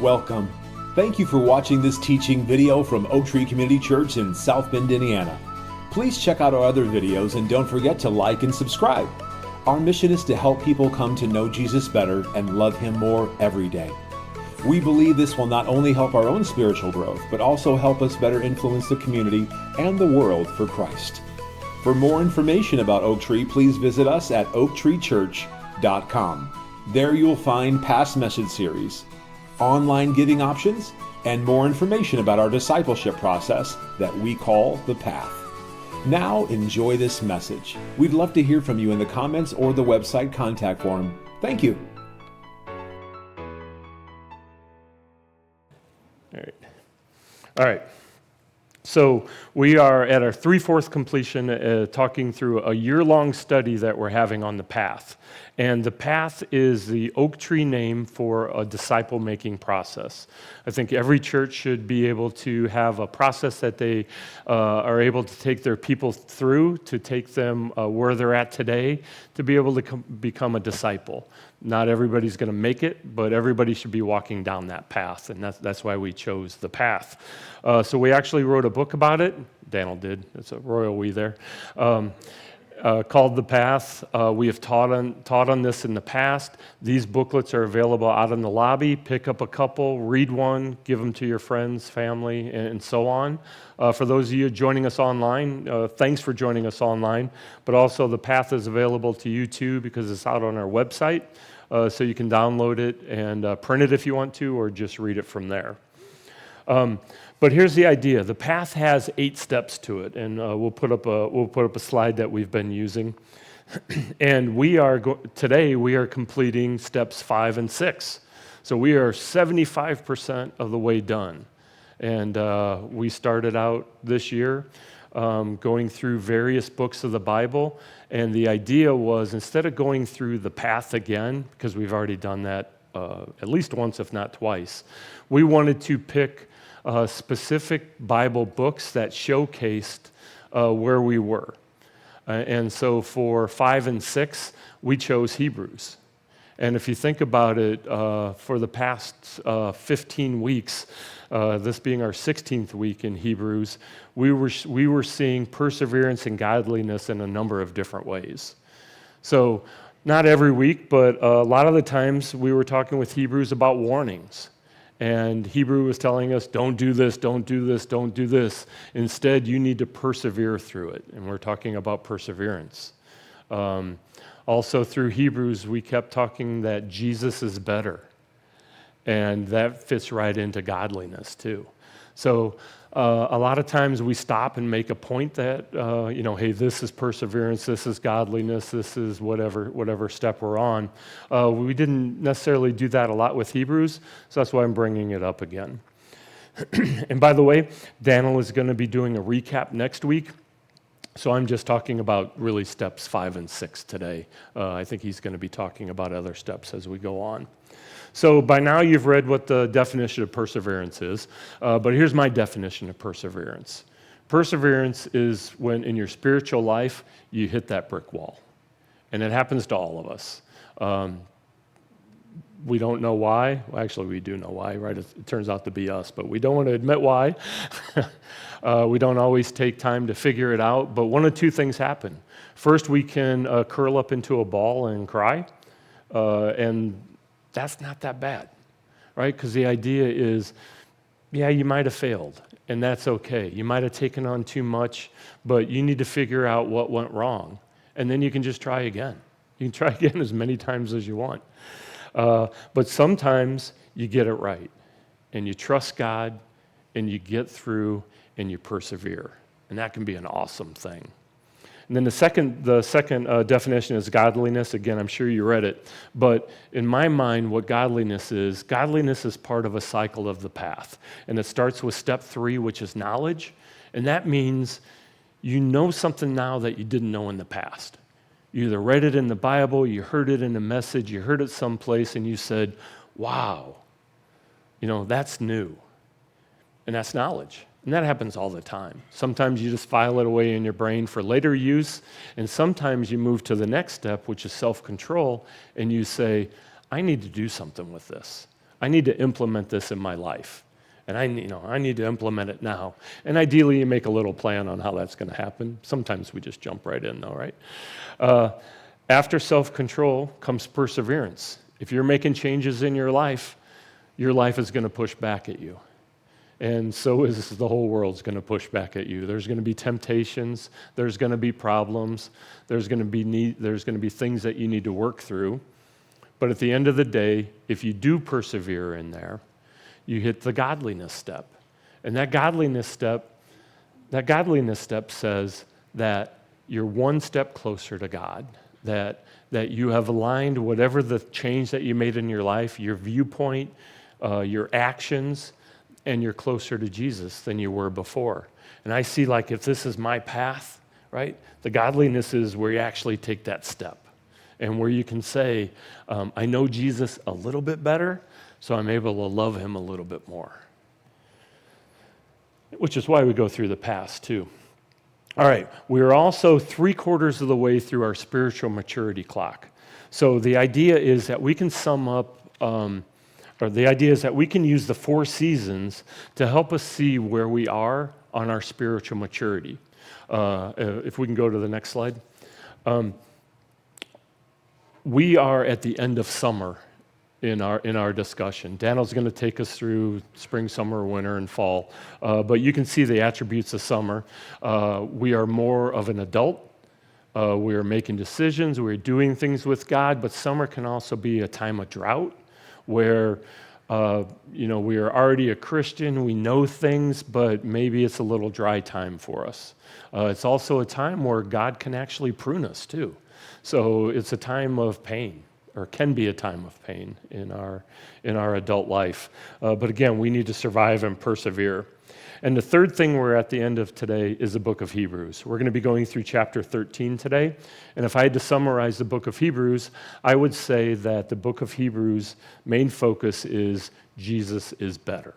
Welcome. Thank you for watching this teaching video from Oak Tree Community Church in South Bend, Indiana. Please check out our other videos and don't forget to like and subscribe. Our mission is to help people come to know Jesus better and love Him more every day. We believe this will not only help our own spiritual growth, but also help us better influence the community and the world for Christ. For more information about Oak Tree, please visit us at oaktreechurch.com. There you'll find past message series, online giving options, and more information about our discipleship process that we call The Path. Now enjoy this message. We'd love to hear from you in the comments or the website contact form. Thank you. All right. So we are at our 3/4 completion, talking through a year-long study that we're having on the path. And the path is the Oak Tree name for a disciple-making process. I think every church should be able to have a process that they are able to take their people through, to take them where they're at today, to be able to become a disciple. Not everybody's going to make it, but everybody should be walking down that path, and that's why we chose the path. So we actually wrote a book about it. Daniel did. It's a royal we there. Called The Path. We have taught on this in the past. These booklets are available out in the lobby. Pick up a couple, read one, give them to your friends, family, and so on. For those of you joining us online, thanks for joining us online. But also The Path is available to you too, because it's out on our website. So you can download it and print it if you want to, or just read it from there. But here's the idea. The path has 8 steps to it, and we'll put up a slide that we've been using. And today we are completing steps 5 and 6. So we are 75% of the way done. And we started out this year going through various books of the Bible, and the idea was, instead of going through the path again, because we've already done that at least once, if not twice, we wanted to pick specific Bible books that showcased where we were. And so for 5 and 6, we chose Hebrews. And if you think about it, for the past 15 weeks, this being our 16th week in Hebrews, we were seeing perseverance and godliness in a number of different ways. So not every week, but a lot of the times we were talking with Hebrews about warnings. And Hebrew was telling us, don't do this, don't do this, don't do this. Instead, you need to persevere through it. And we're talking about perseverance. Also through Hebrews, we kept talking that Jesus is better. And that fits right into godliness too. So a lot of times we stop and make a point that, hey, this is perseverance, this is godliness, this is whatever step we're on. We didn't necessarily do that a lot with Hebrews, so that's why I'm bringing it up again. And by the way, Daniel is going to be doing a recap next week. So I'm just talking about really steps 5 and 6 today. I think he's going to be talking about other steps as we go on. So by now you've read what the definition of perseverance is, but here's my definition of perseverance. Perseverance is when in your spiritual life you hit that brick wall, and it happens to all of us. We don't know why. Well, actually, we do know why, right? It turns out to be us, but we don't want to admit why. We don't always take time to figure it out, but one of 2 things happen. First, we can curl up into a ball and cry, and that's not that bad, right? Because the idea is, yeah, you might have failed, and that's okay. You might have taken on too much, but you need to figure out what went wrong, and then you can just try again. You can try again as many times as you want. But sometimes you get it right, and you trust God, and you get through, and you persevere, and that can be an awesome thing. And then the second definition is godliness. Again, I'm sure you read it, but in my mind, what godliness is part of a cycle of the path, and it starts with step 3, which is knowledge, and that means you know something now that you didn't know in the past. You either read it in the Bible, you heard it in a message, you heard it someplace, and you said, wow, that's new. And that's knowledge. And that happens all the time. Sometimes you just file it away in your brain for later use, and sometimes you move to the next step, which is self-control, and you say, I need to do something with this. I need to implement this in my life. And I need to implement it now. And ideally, you make a little plan on how that's going to happen. Sometimes we just jump right in, though, right? After self-control comes perseverance. If you're making changes in your life is going to push back at you. And so is the whole world's going to push back at you. There's going to be temptations. There's going to be problems. There's going to be things that you need to work through. But at the end of the day, if you do persevere in there, you hit the godliness step. And that godliness step says that you're one step closer to God, that you have aligned whatever the change that you made in your life, your viewpoint, your actions, and you're closer to Jesus than you were before. And I see, like, if this is my path, right, the godliness is where you actually take that step and where you can say, I know Jesus a little bit better, so I'm able to love him a little bit more. Which is why we go through the past, too. All right, we're also 3/4 of the way through our spiritual maturity clock. So the idea is that we can sum up, the idea is that we can use the 4 seasons to help us see where we are on our spiritual maturity. If we can go to the next slide. We are at the end of summer in our discussion. Daniel's going to take us through spring, summer, winter, and fall. But you can see the attributes of summer. We are more of an adult. We are making decisions. We're doing things with God. But summer can also be a time of drought where we are already a Christian. We know things, but maybe it's a little dry time for us. It's also a time where God can actually prune us too. So it's a time of pain, or can be a time of pain in our adult life. But again, we need to survive and persevere. And the third thing we're at the end of today is the book of Hebrews. We're going to be going through chapter 13 today. And if I had to summarize the book of Hebrews, I would say that the book of Hebrews' main focus is Jesus is better.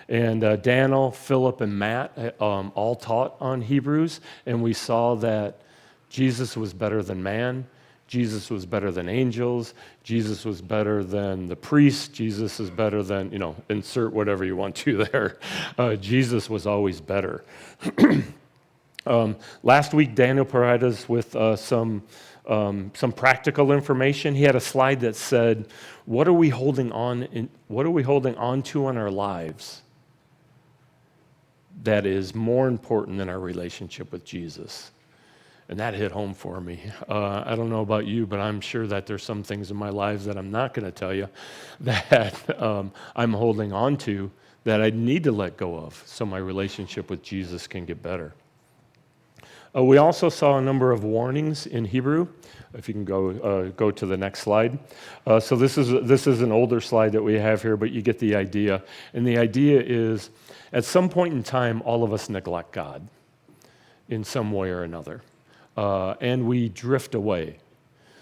And Daniel, Philip, and Matt all taught on Hebrews, and we saw that Jesus was better than man. Jesus was better than angels. Jesus was better than the priests. Jesus is better than, insert whatever you want to there. Jesus was always better. Last week, Daniel provided us with some practical information. He had a slide that said, "What are we holding on to in our lives that is more important than our relationship with Jesus?" And that hit home for me. I don't know about you, but I'm sure that there's some things in my life that I'm not going to tell you that I'm holding on to that I need to let go of so my relationship with Jesus can get better. We also saw a number of warnings in Hebrew. If you can go to the next slide. So this is an older slide that we have here, but you get the idea. And the idea is, at some point in time, all of us neglect God in some way or another. And we drift away.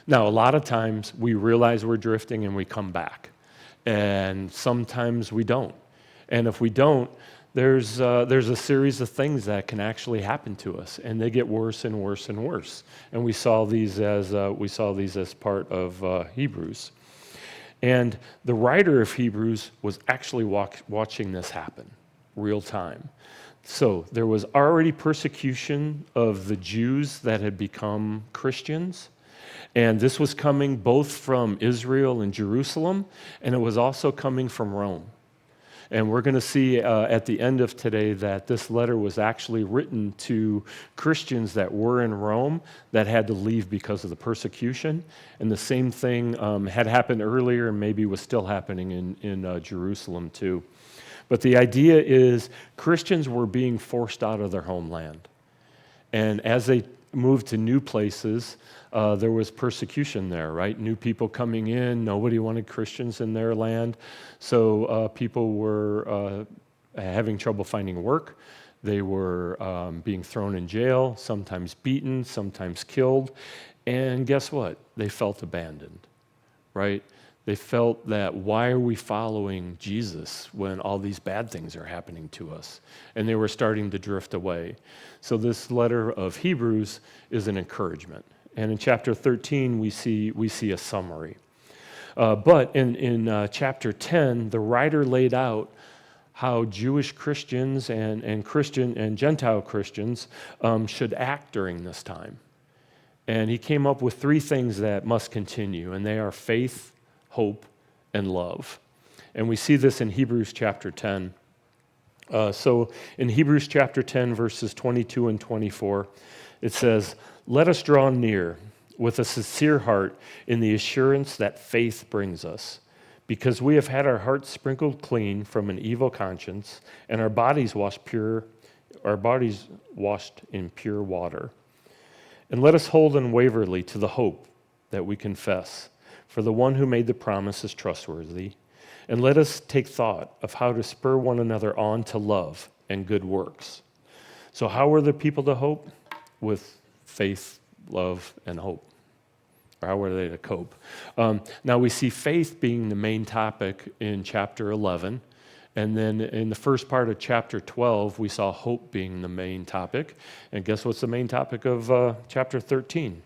Now, a lot of times we realize we're drifting and we come back. And sometimes we don't. And if we don't, there's a series of things that can actually happen to us, and they get worse and worse and worse. And we saw these as part of Hebrews. And the writer of Hebrews was actually watching this happen, real time. So there was already persecution of the Jews that had become Christians, and this was coming both from Israel and Jerusalem, and it was also coming from Rome. And we're going to see at the end of today that this letter was actually written to Christians that were in Rome that had to leave because of the persecution, and the same thing had happened earlier and maybe was still happening in Jerusalem too. But the idea is Christians were being forced out of their homeland. And as they moved to new places, there was persecution there, right? New people coming in, nobody wanted Christians in their land. So people were having trouble finding work. They were being thrown in jail, sometimes beaten, sometimes killed. And guess what? They felt abandoned, right? They felt that, why are we following Jesus when all these bad things are happening to us? And they were starting to drift away. So this letter of Hebrews is an encouragement. And in chapter 13, we see a summary. But in chapter 10, the writer laid out how Jewish Christians and Christian and Gentile Christians should act during this time. And he came up with three things that must continue, and they are faith, hope, and love. And we see this in Hebrews chapter 10. So in Hebrews chapter 10, verses 22 and 24, it says, "Let us draw near with a sincere heart in the assurance that faith brings us, because we have had our hearts sprinkled clean from an evil conscience and our bodies washed in pure water. And let us hold unwaveringly to the hope that we confess, for the one who made the promise is trustworthy. And let us take thought of how to spur one another on to love and good works." So how are the people to hope? With faith, love, and hope. Or how are they to cope? Now we see faith being the main topic in chapter 11. And then in the first part of chapter 12, we saw hope being the main topic. And guess what's the main topic of chapter 13?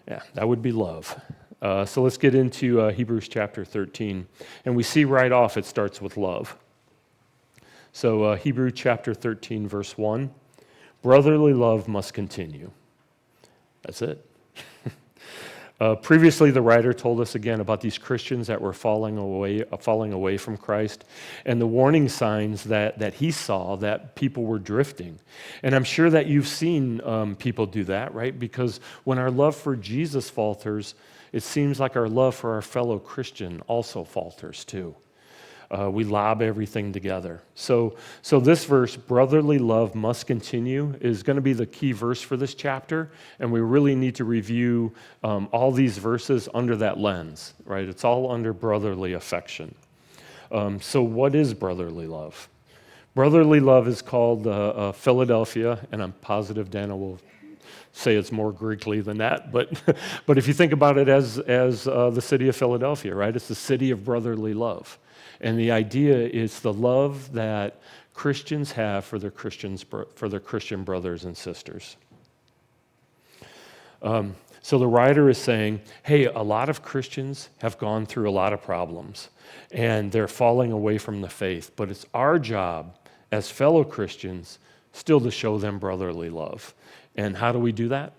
Yeah, that would be love. So let's get into Hebrews chapter 13. And we see right off it starts with love. So Hebrews chapter 13, verse 1, "Brotherly love must continue." That's it. Previously, the writer told us again about these Christians that were falling away from Christ, and the warning signs that he saw that people were drifting. And I'm sure that you've seen people do that, right? Because when our love for Jesus falters, it seems like our love for our fellow Christian also falters too. We lob everything together. So this verse, "brotherly love must continue," is going to be the key verse for this chapter, and we really need to review all these verses under that lens, right? It's all under brotherly affection. So what is brotherly love? Brotherly love is called Philadelphia, and I'm positive Dana will say it's more Greekly than that, but if you think about it as the city of Philadelphia, right? It's the city of brotherly love. And the idea is the love that Christians have for their Christian brothers and sisters. So the writer is saying, hey, a lot of Christians have gone through a lot of problems, and they're falling away from the faith. But it's our job as fellow Christians still to show them brotherly love. And how do we do that?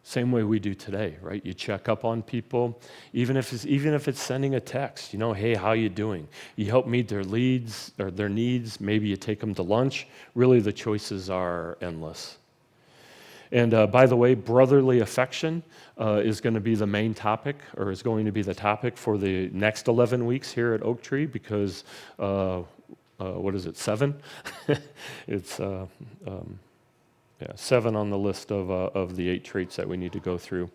Same way we do today, right? You check up on people, even if it's sending a text, hey, how you doing? You help meet their needs, maybe you take them to lunch. Really, the choices are endless. And by the way, brotherly affection is going to be the main topic, or is going to be the topic for the next 11 weeks here at Oak Tree, because, 7? It's 7 on the list of the 8 traits that we need to go through.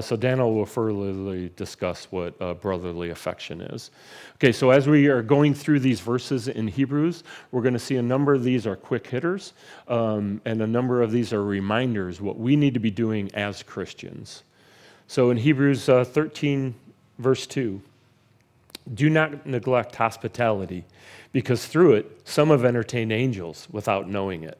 So Daniel will further discuss what brotherly affection is. Okay, so as we are going through these verses in Hebrews, we're going to see a number of these are quick hitters, and a number of these are reminders what we need to be doing as Christians. So in Hebrews 13, verse 2, "Do not neglect hospitality, because through it some have entertained angels without knowing it."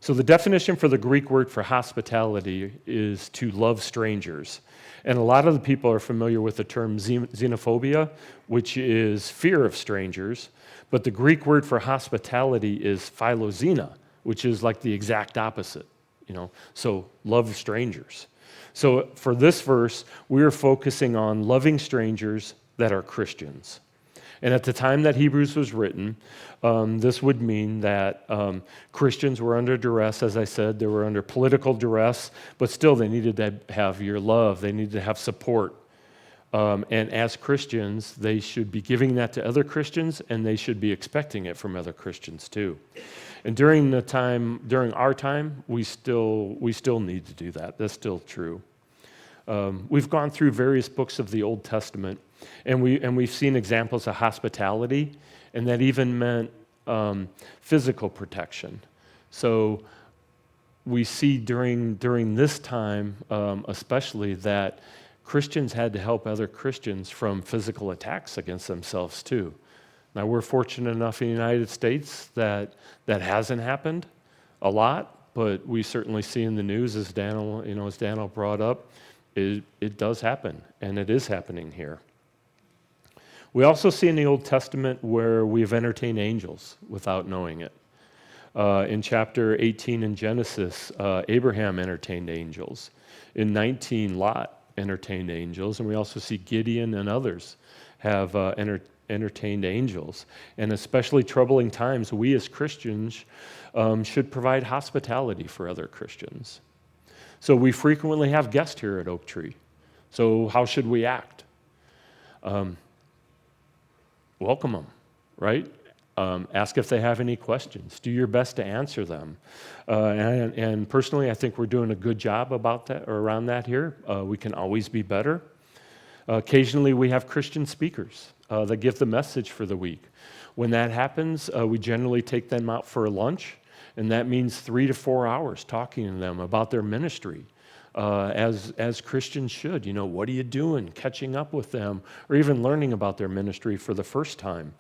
So the definition for the Greek word for hospitality is to love strangers. And a lot of the people are familiar with the term xenophobia, which is fear of strangers. But the Greek word for hospitality is philoxenia, which is like the exact opposite. So love strangers. So for this verse, we are focusing on loving strangers that are Christians. And at the time that Hebrews was written, this would mean that Christians were under duress. As I said, they were under political duress, but still they needed to have your love. They needed to have support. And as Christians, they should be giving that to other Christians, and they should be expecting it from other Christians too. And during our time, we still need to do that. That's still true. We've gone through various books of the Old Testament, and we've seen examples of hospitality, and that even meant physical protection. So we see during this time, especially, that Christians had to help other Christians from physical attacks against themselves too. Now we're fortunate enough in the United States that hasn't happened a lot, but we certainly see in the news, as Daniel brought up, it does happen, and it is happening here. We also see in the Old Testament where we've entertained angels without knowing it. In chapter 18 in Genesis, Abraham entertained angels. In 19, Lot entertained angels, and we also see Gideon and others have entertained angels. And especially troubling times, we as Christians should provide hospitality for other Christians. So we frequently have guests here at Oak Tree. So how should we act? Welcome them, right? Ask if they have any questions. Do your best to answer them. And personally, I think we're doing a good job about that or around that here. We can always be better. Occasionally, we have Christian speakers that give the message for the week. When that happens, we generally take them out for a lunch, and that means 3 to 4 hours talking to them about their ministry. As Christians should. What are you doing? Catching up with them, or even learning about their ministry for the first time.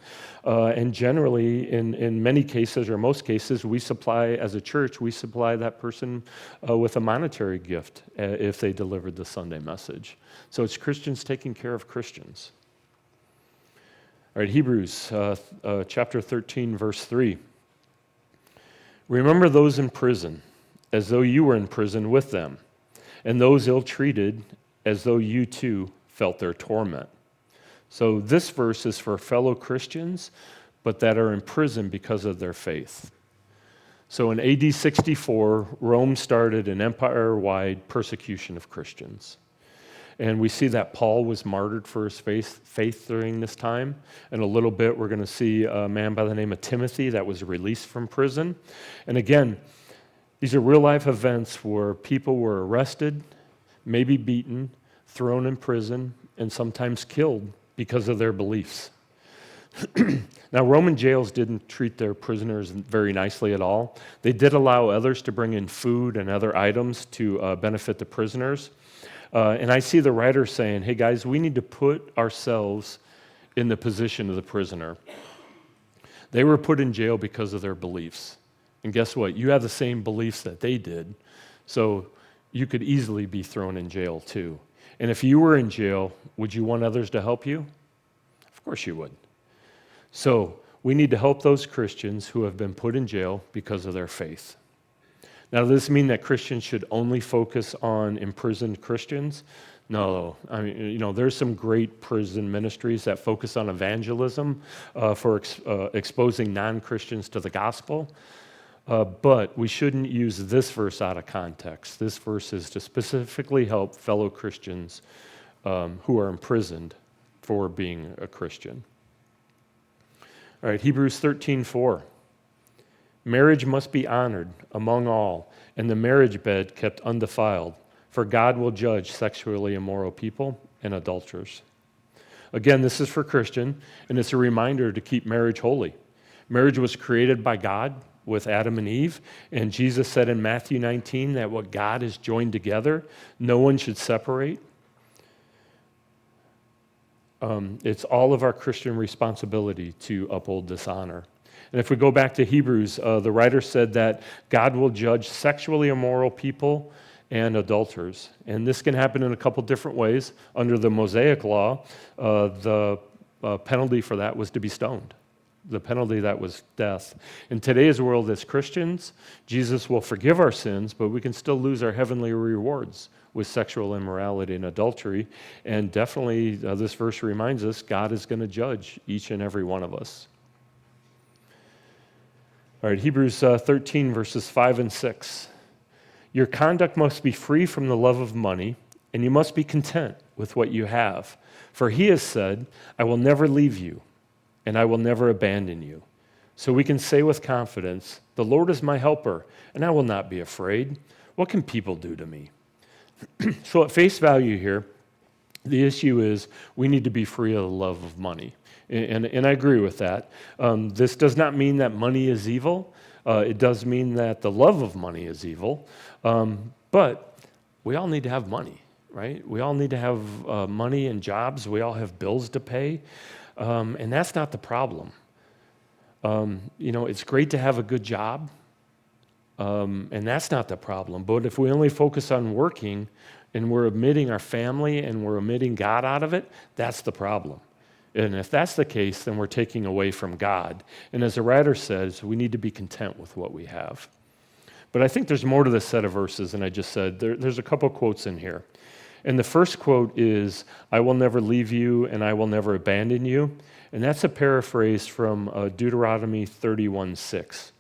And generally, in many cases, or most cases, as a church, we supply that person with a monetary gift if they delivered the Sunday message. So it's Christians taking care of Christians. All right, Hebrews chapter 13, verse 3. Remember those in prison, as though you were in prison with them, and those ill-treated as though you too felt their torment. So this verse is for fellow Christians, but that are in prison because of their faith. So in AD 64, Rome started an empire-wide persecution of Christians. And we see that Paul was martyred for his faith during this time. In a little bit, we're going to see a man by the name of Timothy that was released from prison. And again, these are real-life events where people were arrested, maybe beaten, thrown in prison, and sometimes killed because of their beliefs. Now, Roman jails didn't treat their prisoners very nicely at all. They did allow others to bring in food and other items to benefit the prisoners. And I see the writer saying, hey guys, we need to put ourselves in the position of the prisoner. They were put in jail because of their beliefs. And guess what? You have the same beliefs that they did, so you could easily be thrown in jail too. And if you were in jail, would you want others to help you? Of course you would. So we need to help those Christians who have been put in jail because of their faith. Now, does this mean that Christians should only focus on imprisoned Christians? No. I mean, there's some great prison ministries that focus on evangelism for exposing non-Christians to the gospel. But we shouldn't use this verse out of context. This verse is to specifically help fellow Christians who are imprisoned for being a Christian. All right, Hebrews 13:4. Marriage must be honored among all, and the marriage bed kept undefiled, for God will judge sexually immoral people and adulterers. Again, this is for Christian, and it's a reminder to keep marriage holy. Marriage was created by God with Adam and Eve, and Jesus said in Matthew 19 that what God has joined together, no one should separate. It's all of our Christian responsibility to uphold this honor. And if we go back to Hebrews, the writer said that God will judge sexually immoral people and adulterers. And this can happen in a couple different ways. Under the Mosaic law, the penalty for that was to be stoned. The penalty that was death. In today's world as Christians, Jesus will forgive our sins, but we can still lose our heavenly rewards with sexual immorality and adultery. And definitely, this verse reminds us, God is going to judge each and every one of us. All right, Hebrews 13, verses 5 and 6. Your conduct must be free from the love of money, and you must be content with what you have. For he has said, I will never leave you, and I will never abandon you. So we can say with confidence, the Lord is my helper, and I will not be afraid. What can people do to me? So at face value here, the issue is we need to be free of the love of money. And I agree with that. This does not mean that money is evil. It does mean that the love of money is evil. But we all need to have money, right? We all need to have money and jobs. We all have bills to pay. And that's not the problem. It's great to have a good job. And that's not the problem. But if we only focus on working and we're omitting our family and we're omitting God out of it, that's the problem. And if that's the case, then we're taking away from God. And as the writer says, we need to be content with what we have. But I think there's more to this set of verses than I just said. There's a couple quotes in here. And the first quote is, "I will never leave you and I will never abandon you." And that's a paraphrase from Deuteronomy 31:6.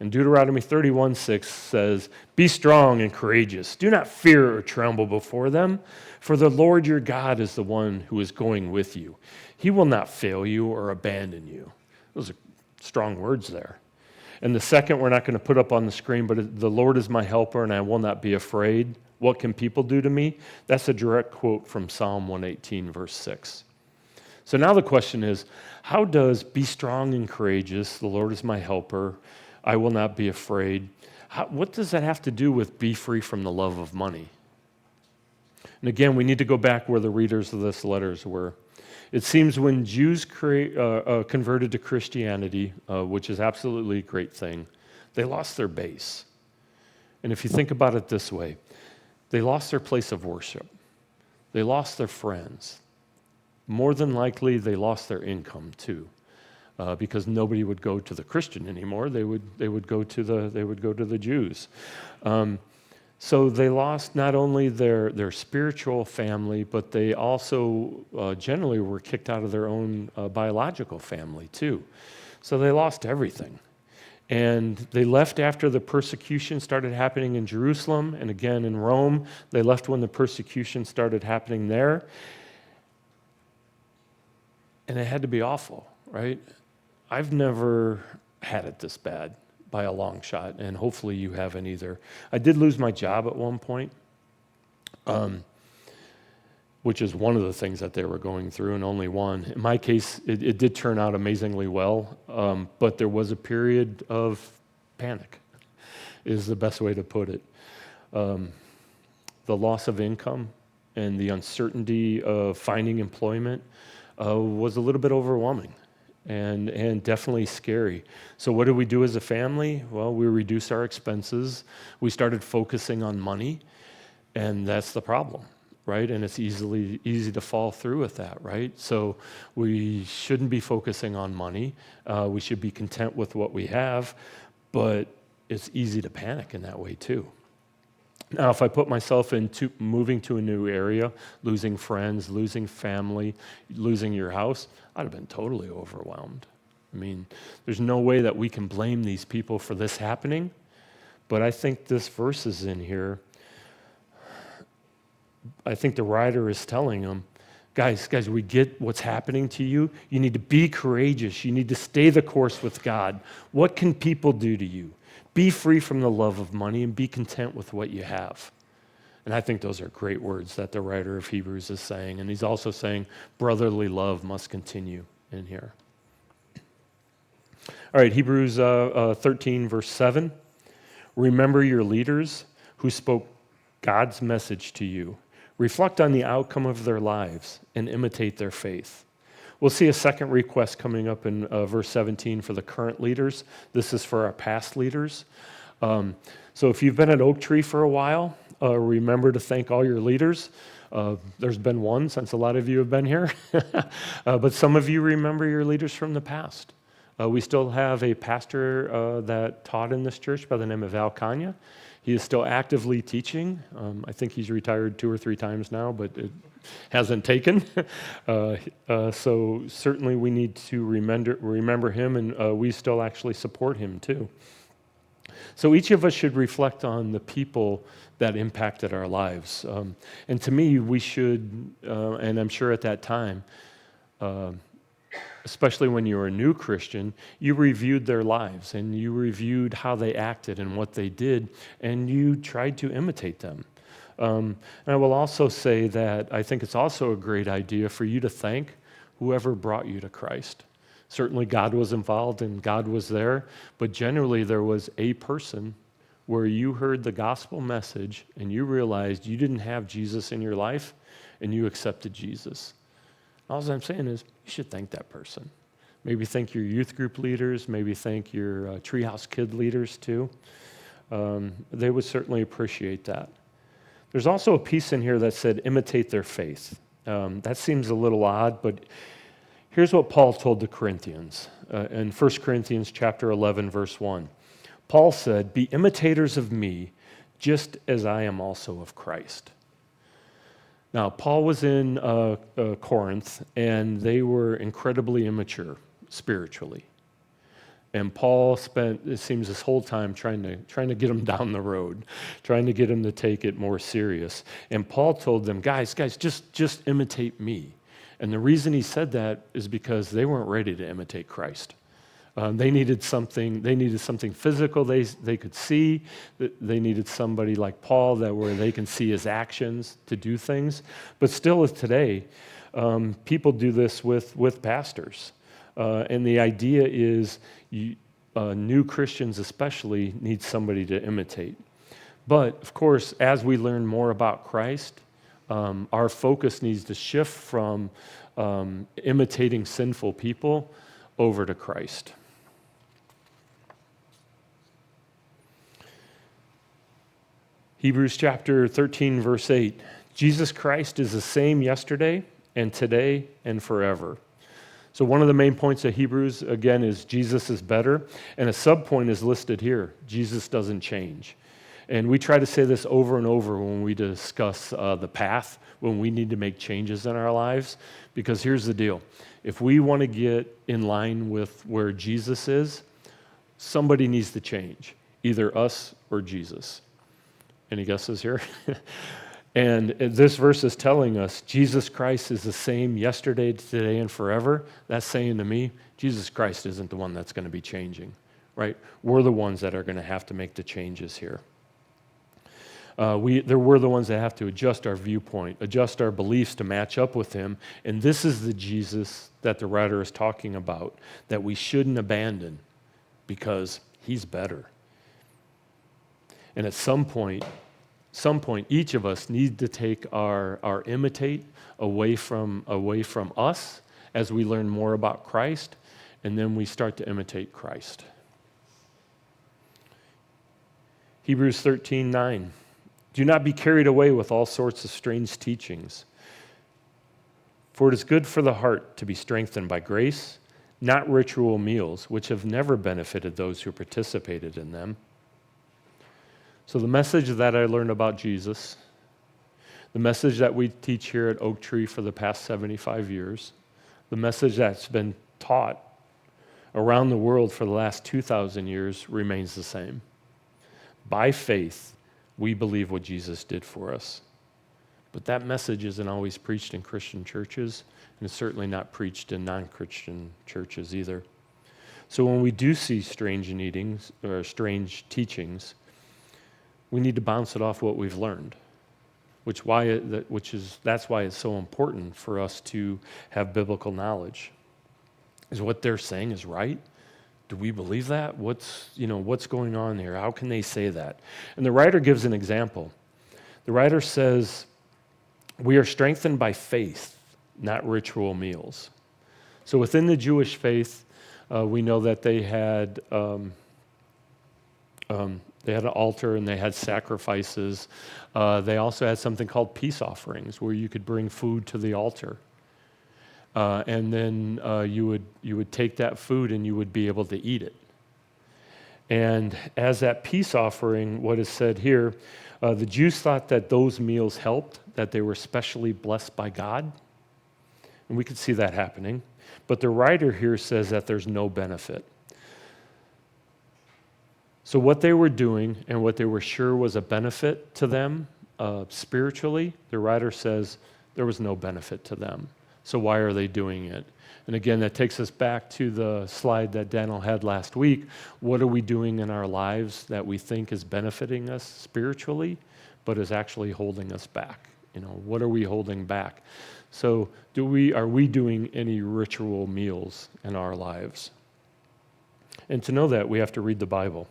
And Deuteronomy 31:6 says, "Be strong and courageous. Do not fear or tremble before them, for the Lord your God is the one who is going with you. He will not fail you or abandon you." Those are strong words there. And the second, we're not going to put up on the screen, but "The Lord is my helper and I will not be afraid. What can people do to me?" That's a direct quote from Psalm 118, verse 6. So now the question is, how does "be strong and courageous, the Lord is my helper, I will not be afraid," what does that have to do with "be free from the love of money"? And again, we need to go back where the readers of this letters were. It seems when Jews converted to Christianity, which is absolutely a great thing, they lost their base. And if you think about it this way, they lost their place of worship. They lost their friends. More than likely, they lost their income too, because nobody would go to the Christian anymore. They would go to the Jews. So they lost not only their spiritual family, but they also generally were kicked out of their own biological family too. So they lost everything. And they left after the persecution started happening in Jerusalem and again in Rome. They left when the persecution started happening there. And it had to be awful, right? I've never had it this bad by a long shot, and hopefully you haven't either. I did lose my job at one point, which is one of the things that they were going through, and only one. In my case, it did turn out amazingly well, but there was a period of panic, is the best way to put it. The loss of income and the uncertainty of finding employment was a little bit overwhelming. And definitely scary. So what did we do as a family? Well, we reduced our expenses. We started focusing on money, and that's the problem, right? And it's easy to fall through with that, right? So we shouldn't be focusing on money. We should be content with what we have, but it's easy to panic in that way too. Now, if I put myself into moving to a new area, losing friends, losing family, losing your house, I'd have been totally overwhelmed. I mean, there's no way that we can blame these people for this happening, but I think this verse is in here. I think the writer is telling them, guys, we get what's happening to you. You need to be courageous. You need to stay the course with God. What can people do to you? Be free from the love of money and be content with what you have. And I think those are great words that the writer of Hebrews is saying. And he's also saying brotherly love must continue in here. All right, Hebrews 13, verse 7. "Remember your leaders who spoke God's message to you. Reflect on the outcome of their lives and imitate their faith." We'll see a second request coming up in verse 17 for the current leaders. This is for our past leaders. So if you've been at Oak Tree for a while, remember to thank all your leaders. There's been one since a lot of you have been here. But some of you remember your leaders from the past. We still have a pastor that taught in this church by the name of Al Kanya. He is still actively teaching. I think he's retired 2 or 3 times now, but it hasn't taken. So certainly we need to remember him, and we still actually support him too. So each of us should reflect on the people that impacted our lives. And to me, we should, and I'm sure at that time, especially when you were a new Christian, you reviewed their lives and you reviewed how they acted and what they did, and you tried to imitate them. And I will also say that I think it's also a great idea for you to thank whoever brought you to Christ. Certainly God was involved and God was there, but generally there was a person where you heard the gospel message and you realized you didn't have Jesus in your life and you accepted Jesus. All I'm saying is you should thank that person. Maybe thank your youth group leaders, maybe thank your Treehouse Kid leaders too. They would certainly appreciate that. There's also a piece in here that said imitate their faith. That seems a little odd, but Here's what Paul told the Corinthians in 1 Corinthians chapter 11, verse 1. Paul said, "Be imitators of me, just as I am also of Christ." Now, Paul was in Corinth, and they were incredibly immature spiritually. And Paul spent, it seems, this whole time trying to get them down the road, trying to get them to take it more serious. And Paul told them, guys, just imitate me. And the reason he said that is because they weren't ready to imitate Christ. They needed something physical they could see. They needed somebody like Paul where they can see his actions to do things. But still today, people do this with pastors. And the idea is new Christians especially need somebody to imitate. But of course, as we learn more about Christ, our focus needs to shift from imitating sinful people over to Christ. Hebrews chapter 13, verse 8. Jesus Christ is the same yesterday and today and forever. So one of the main points of Hebrews, again, is Jesus is better. And a subpoint is listed here. Jesus doesn't change. And we try to say this over and over when we discuss the path, when we need to make changes in our lives. Because here's the deal. If we want to get in line with where Jesus is, somebody needs to change. Either us or Jesus. Any guesses here? And this verse is telling us Jesus Christ is the same yesterday, today, and forever. That's saying to me, Jesus Christ isn't the one that's going to be changing, right? We're the ones that are going to have to make the changes here. We're the ones that have to adjust our viewpoint, adjust our beliefs to match up with him. And this is the Jesus that the writer is talking about, that we shouldn't abandon because he's better. And at some point, each of us need to take our imitate away from us as we learn more about Christ, and then we start to imitate Christ. Hebrews 13:9. Do not be carried away with all sorts of strange teachings, for it is good for the heart to be strengthened by grace, not ritual meals, which have never benefited those who participated in them. So the message that I learned about Jesus, the message that we teach here at Oak Tree for the past 75 years, the message that's been taught around the world for the last 2,000 years remains the same. By faith, we believe what Jesus did for us. But that message isn't always preached in Christian churches, and it's certainly not preached in non-Christian churches either. So when we do see strange teachings, we need to bounce it off what we've learned, that's why it's so important for us to have biblical knowledge. Is what they're saying is right? Do we believe that? What's going on here? How can they say that? And the writer gives an example. The writer says, we are strengthened by faith, not ritual meals. So within the Jewish faith, we know that they had an altar and they had sacrifices. They also had something called peace offerings, where you could bring food to the altar. And then you would take that food and you would be able to eat it. And as that peace offering, what is said here, the Jews thought that those meals helped, that they were specially blessed by God. And we could see that happening. But the writer here says that there's no benefit. So what they were doing and what they were sure was a benefit to them spiritually, the writer says there was no benefit to them. So why are they doing it? And again, that takes us back to the slide that Daniel had last week. What are we doing in our lives that we think is benefiting us spiritually, but is actually holding us back? What are we holding back? So are we doing any ritual meals in our lives? And to know that, we have to read the Bible.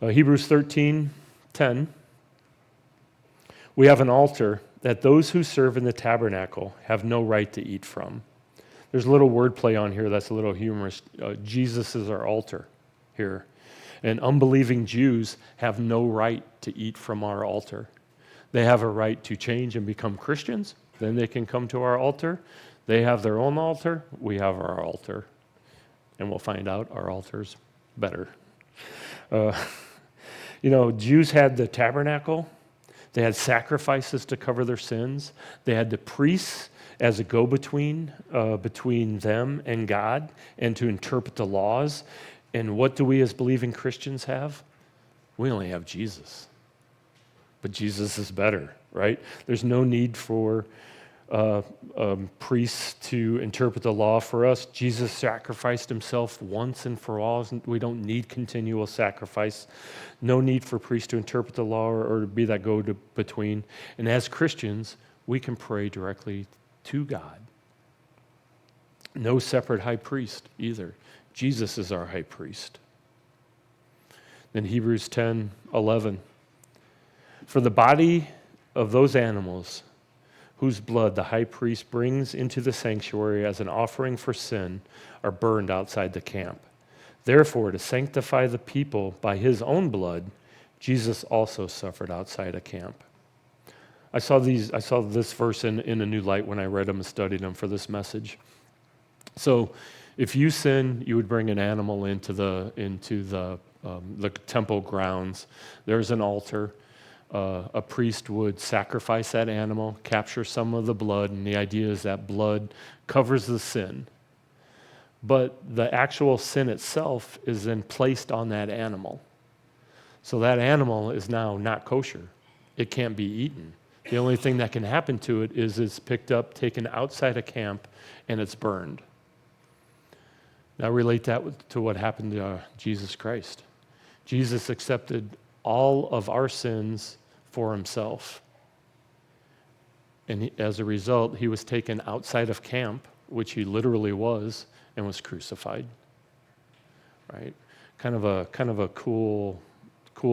Hebrews 13:10. We have an altar that those who serve in the tabernacle have no right to eat from. There's a little wordplay on here that's a little humorous. Jesus is our altar here. And unbelieving Jews have no right to eat from our altar. They have a right to change and become Christians. Then they can come to our altar. They have their own altar, we have our altar. And we'll find out our altar's better. Jews had the tabernacle. They had sacrifices to cover their sins. They had the priests as a go-between between them and God and to interpret the laws. And what do we as believing Christians have? We only have Jesus. But Jesus is better, right? There's no need for priests to interpret the law for us. Jesus sacrificed himself once and for all. We don't need continual sacrifice. No need for priests to interpret the law or to be that go-between. And as Christians, we can pray directly to God. No separate high priest either. Jesus is our high priest. Then Hebrews 10:11. For the body of those animals whose blood the high priest brings into the sanctuary as an offering for sin are burned outside the camp. Therefore, to sanctify the people by his own blood, Jesus also suffered outside a camp. I saw this verse in a new light when I read them and studied them for this message. So, if you sin, you would bring an animal into the temple grounds. There's an altar. A priest would sacrifice that animal, capture some of the blood, and the idea is that blood covers the sin. But the actual sin itself is then placed on that animal. So that animal is now not kosher. It can't be eaten. The only thing that can happen to it is it's picked up, taken outside a camp, and it's burned. Now relate that to what happened to Jesus Christ. Jesus accepted all of our sins for himself. And as a result, he was taken outside of camp, which he literally was, and was crucified. Right? Kind of a cool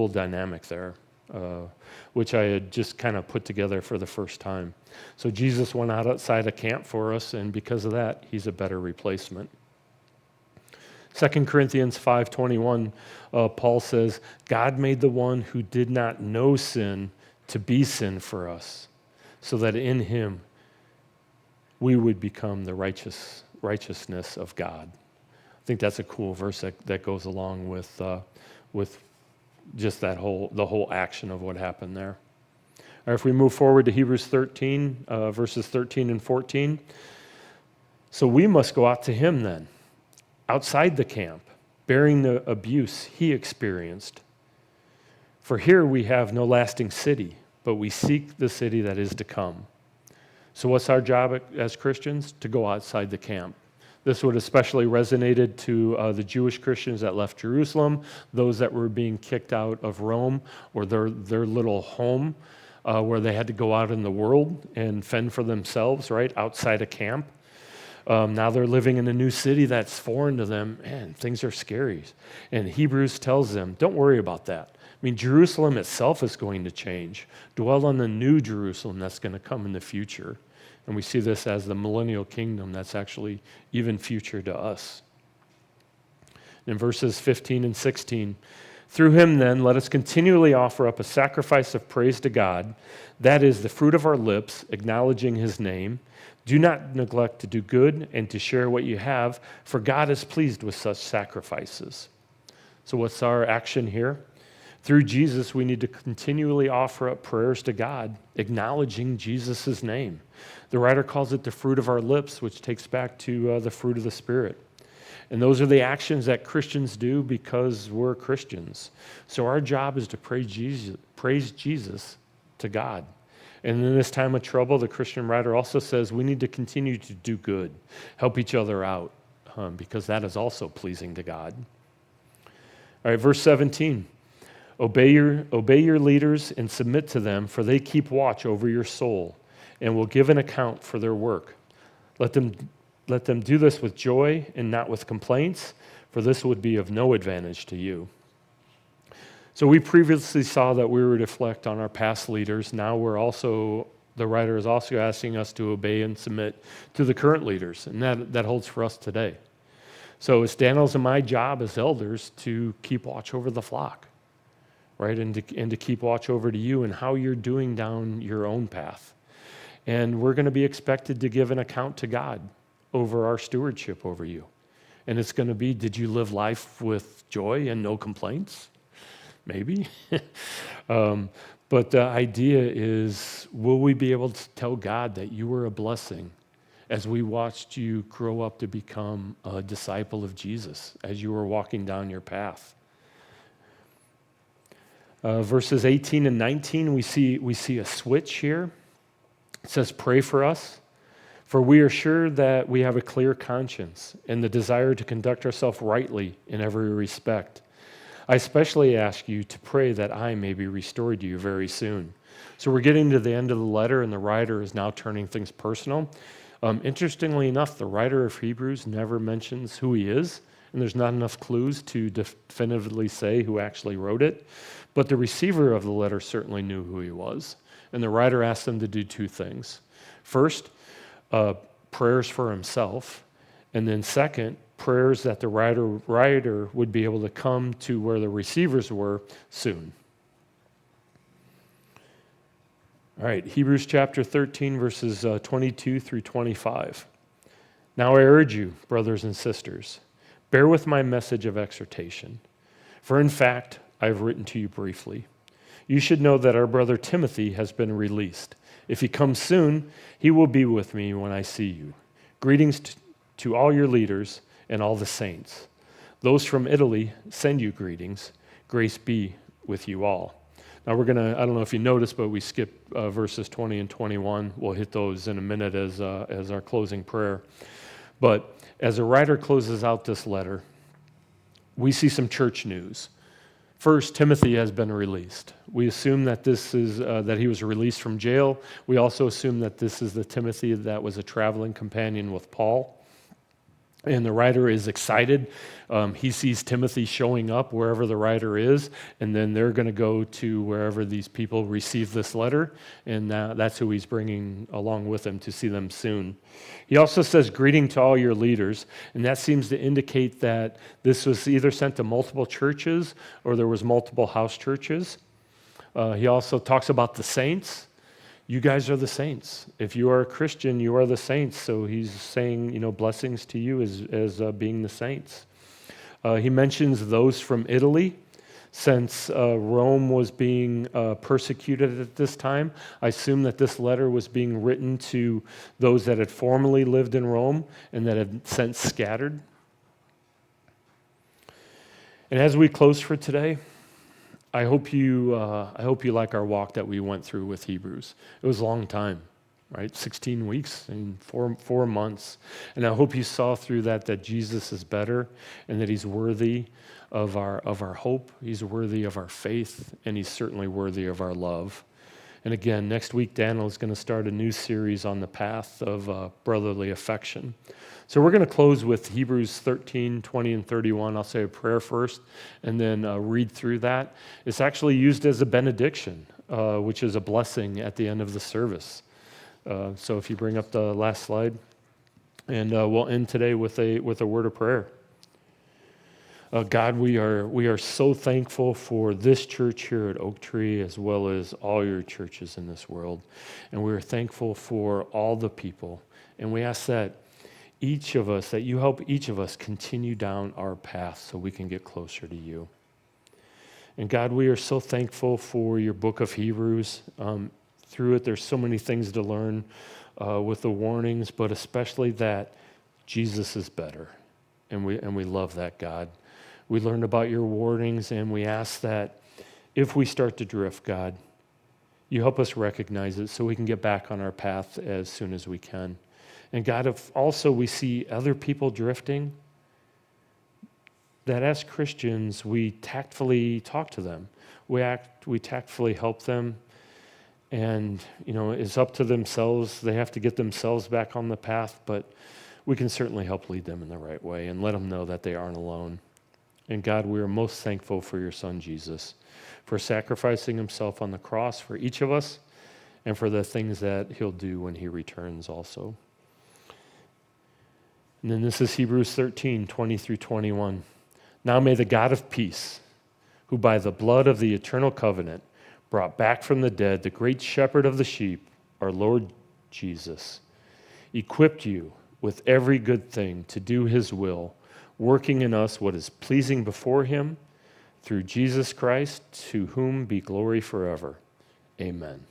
dynamic there, which I had just kind of put together for the first time. So Jesus went outside of camp for us, and because of that, he's a better replacement. 2 Corinthians 5:21, Paul says, God made the one who did not know sin to be sin for us, so that in him we would become the righteousness of God. I think that's a cool verse that goes along with just the whole action of what happened there. All right, if we move forward to Hebrews 13, verses 13 and 14. So we must go out to him then, outside the camp, bearing the abuse he experienced. For here we have no lasting city, but we seek the city that is to come. So what's our job as Christians? To go outside the camp. This would especially resonated to the Jewish Christians that left Jerusalem, those that were being kicked out of Rome or their little home where they had to go out in the world and fend for themselves, right, outside a camp. Now they're living in a new city that's foreign to them. Man, things are scary. And Hebrews tells them, don't worry about that. I mean, Jerusalem itself is going to change. Dwell on the new Jerusalem that's going to come in the future. And we see this as the millennial kingdom that's actually even future to us. In verses 15 and 16, through him then let us continually offer up a sacrifice of praise to God, that is the fruit of our lips, acknowledging his name. Do not neglect to do good and to share what you have, for God is pleased with such sacrifices. So what's our action here? Through Jesus, we need to continually offer up prayers to God, acknowledging Jesus' name. The writer calls it the fruit of our lips, which takes back to the fruit of the Spirit. And those are the actions that Christians do because we're Christians. So our job is to praise Jesus to God. And in this time of trouble, the Christian writer also says we need to continue to do good, help each other out, because that is also pleasing to God. All right, verse 17. Obey your leaders and submit to them, for they keep watch over your soul and will give an account for their work. Let them do this with joy and not with complaints, for this would be of no advantage to you. So we previously saw that we would reflect on our past leaders. Now the writer is also asking us to obey and submit to the current leaders, and that holds for us today. So it's Daniel's and my job as elders to keep watch over the flock, right, and to keep watch over to you and how you're doing down your own path. And we're going to be expected to give an account to God over our stewardship over you. And it's going to be, did you live life with joy and no complaints? Maybe. But the idea is, will we be able to tell God that you were a blessing as we watched you grow up to become a disciple of Jesus as you were walking down your path? Verses 18 and 19, we see a switch here. It says, pray for us, for we are sure that we have a clear conscience and the desire to conduct ourselves rightly in every respect. I especially ask you to pray that I may be restored to you very soon. So we're getting to the end of the letter, and the writer is now turning things personal. Interestingly enough, the writer of Hebrews never mentions who he is, and there's not enough clues to definitively say who actually wrote it. But the receiver of the letter certainly knew who he was. And the writer asked him to do two things. First, prayers for himself, and then second, prayers that the writer would be able to come to where the receivers were soon. All right, Hebrews chapter 13, verses 22 through 25. Now I urge you, brothers and sisters, bear with my message of exhortation. For in fact, I have written to you briefly. You should know that our brother Timothy has been released. If he comes soon, he will be with me when I see you. Greetings to all your leaders and all the saints. Those from Italy send you greetings. Grace be with you all. Now we're going to, I don't know if you noticed, but we skipped verses 20 and 21. We'll hit those in a minute as our closing prayer. But as the writer closes out this letter, we see some church news. First, Timothy has been released. We assume that this is that he was released from jail. We also assume that this is the Timothy that was a traveling companion with Paul. And the writer is excited. He sees Timothy showing up wherever the writer is, and then they're going to go to wherever these people receive this letter, and that's who he's bringing along with him to see them soon. He also says, greeting to all your leaders, and that seems to indicate that this was either sent to multiple churches or there was multiple house churches. He also talks about the saints. You guys are the saints. If you are a Christian, you are the saints. So he's saying, blessings to you as being the saints. He mentions those from Italy. Since Rome was being persecuted at this time, I assume that this letter was being written to those that had formerly lived in Rome and that had since scattered. And as we close for today, I hope you like our walk that we went through with Hebrews. It was a long time, right? 16 weeks and four months. And I hope you saw through that Jesus is better and that he's worthy of our hope. He's worthy of our faith, and he's certainly worthy of our love. And again, next week, Daniel is going to start a new series on the path of brotherly affection. So we're going to close with Hebrews 13, 20, and 31. I'll say a prayer first and then read through that. It's actually used as a benediction, which is a blessing at the end of the service. So if you bring up the last slide, and we'll end today with a word of prayer. God, we are so thankful for this church here at Oak Tree, as well as all your churches in this world. And we are thankful for all the people. And we ask that you help each of us continue down our path so we can get closer to you. And God, we are so thankful for your book of Hebrews. Through it, there's so many things to learn with the warnings, but especially that Jesus is better. And we love that, God. We learned about your warnings, and we ask that if we start to drift, God, you help us recognize it so we can get back on our path as soon as we can. And God, if also we see other people drifting, that as Christians, we tactfully talk to them. We tactfully help them. And, it's up to themselves. They have to get themselves back on the path, but we can certainly help lead them in the right way and let them know that they aren't alone. And God, we are most thankful for your son, Jesus, for sacrificing himself on the cross for each of us and for the things that he'll do when he returns also. And then this is Hebrews 13, 20 through 21. Now may the God of peace, who by the blood of the eternal covenant brought back from the dead the great shepherd of the sheep, our Lord Jesus, equipped you with every good thing to do his will, working in us what is pleasing before him, through Jesus Christ, to whom be glory forever. Amen.